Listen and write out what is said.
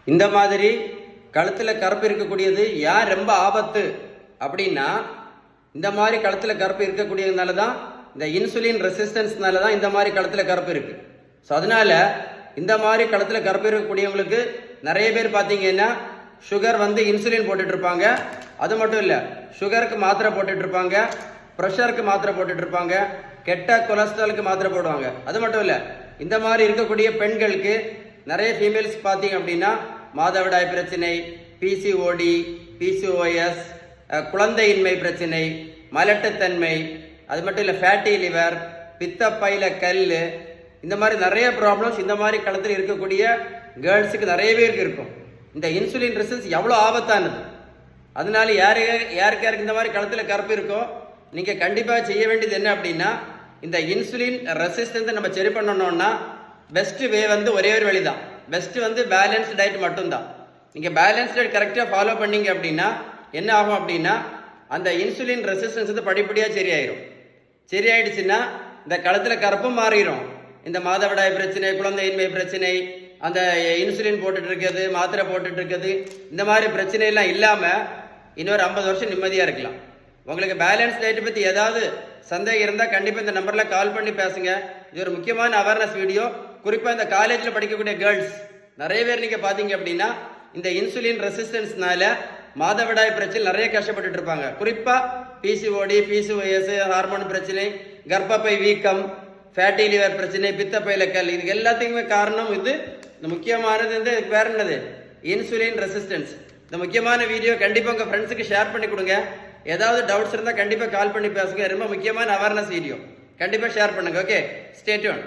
இந்த மாதிரி கழுத்தில் கருப்பு இருக்கக்கூடியது யார் ரொம்ப ஆபத்து அப்படின்னா, இந்த மாதிரி கழுத்தில் கருப்பு இருக்கக்கூடியதுனால தான், இந்த இன்சுலின் ரெசிஸ்டன்ஸ்னால தான் இந்த மாதிரி கழுத்தில் கருப்பு இருக்கு. ஸோ அதனால இந்த மாதிரி கழுத்தில் கருப்பு இருக்கக்கூடியவங்களுக்கு நிறைய பேர் பார்த்தீங்கன்னா சுகர் இன்சுலின் போட்டுட்டு இருப்பாங்க. அது மட்டும் இல்லை, சுகருக்கு மாத்திரை போட்டுட்டு இருப்பாங்க, ப்ரெஷருக்கு மாத்திரை போட்டுட்டு இருப்பாங்க, கெட்ட கொலஸ்ட்ராலுக்கு மாத்திரை போடுவாங்க. அது மட்டும் இல்லை, இந்த மாதிரி இருக்கக்கூடிய பெண்களுக்கு நிறைய ஃபீமேல்ஸ் பார்த்தீங்க அப்படின்னா மாதவிடாய் பிரச்சனை, பிசிஓடி, பிசிஓஎஸ், குழந்தையின்மை பிரச்சனை, மலட்டுத்தன்மை, அது மட்டும் இல்லை ஃபேட்டி லிவர், பித்தப்பையில கல், இந்த மாதிரி நிறைய ப்ராப்ளம்ஸ் இந்த மாதிரி களத்தில் இருக்கக்கூடிய கேர்ள்ஸுக்கு நிறைய பேருக்கு இருக்கும். இந்த இன்சுலின் ரெசிஸ்டன்ஸ் எவ்வளோ ஆபத்தானது. அதனால யாருக்கு இந்த மாதிரி களத்தில் கருப்பு இருக்கோ நீங்கள் கண்டிப்பாக செய்ய வேண்டியது என்ன அப்படின்னா, இந்த இன்சுலின் ரெசிஸ்டன்ஸை நம்ம சரி பண்ணணும்னா பெஸ்ட் வே ஒரே ஒரு வழி தான். பெஸ்ட் பேலன்ஸ்டு டயட் மட்டும்தான். நீங்கள் பேலன்ஸ் டயட் கரெக்டாக ஃபாலோ பண்ணீங்க அப்படின்னா என்ன ஆகும் அப்படின்னா, அந்த இன்சுலின் ரெசிஸ்டன்ஸ் படிப்படியாக சரியாயிடும். சரியாயிடுச்சுன்னா இந்த களத்தில் கருப்பும் மாறிடும். இந்த மாதவிடாய் பிரச்சனை, குழந்தையின்மை பிரச்சனை, அந்த இன்சுலின் போட்டுட்டு இருக்கிறது, மாத்திரை போட்டுட்டு இருக்கிறது, இந்த மாதிரி பிரச்சனை எல்லாம் இல்லாமல் இன்னொரு 50 வருஷம் நிம்மதியாக இருக்கலாம். உங்களுக்கு பேலன்ஸ் டயட்டை பற்றி ஏதாவது சந்தேகம் இருந்தால் கண்டிப்பாக இந்த நம்பரில் கால் பண்ணி பேசுங்க. இது ஒரு முக்கியமான அவேர்னஸ் வீடியோ. குறிப்பாக இந்த காலேஜில் படிக்கக்கூடிய கேர்ள்ஸ் நிறைய பேர் நீங்கள் பார்த்தீங்க அப்படின்னா இந்த இன்சுலின் ரெசிஸ்டன்ஸ்னால மாதவிடாய் பிரச்சனை நிறைய கஷ்டப்பட்டுட்டு இருப்பாங்க. குறிப்பாக பிசிஓடி, பிசிஓஎஸ், ஹார்மோன் பிரச்சனை, கர்ப்பப்பை வீக்கம், ஃபேட்டி லிவர் பிரச்சனை, பித்தப்பையில கல், இது எல்லாத்துக்குமே காரணம் இந்த முக்கியமானது வேற என்னது, இன்சுலின் ரெசிஸ்டன்ஸ். இந்த முக்கியமான வீடியோ கண்டிப்பாக உங்கள் ஃப்ரெண்ட்ஸுக்கு ஷேர் பண்ணி கொடுங்க. ஏதாவது டவுட்ஸ் இருந்தால் கண்டிப்பாக கால் பண்ணி பேசுங்க. ரொம்ப முக்கியமான அவேர்னஸ் வீடியோ, கண்டிப்பாக ஷேர் பண்ணுங்க. Okay, stay tune.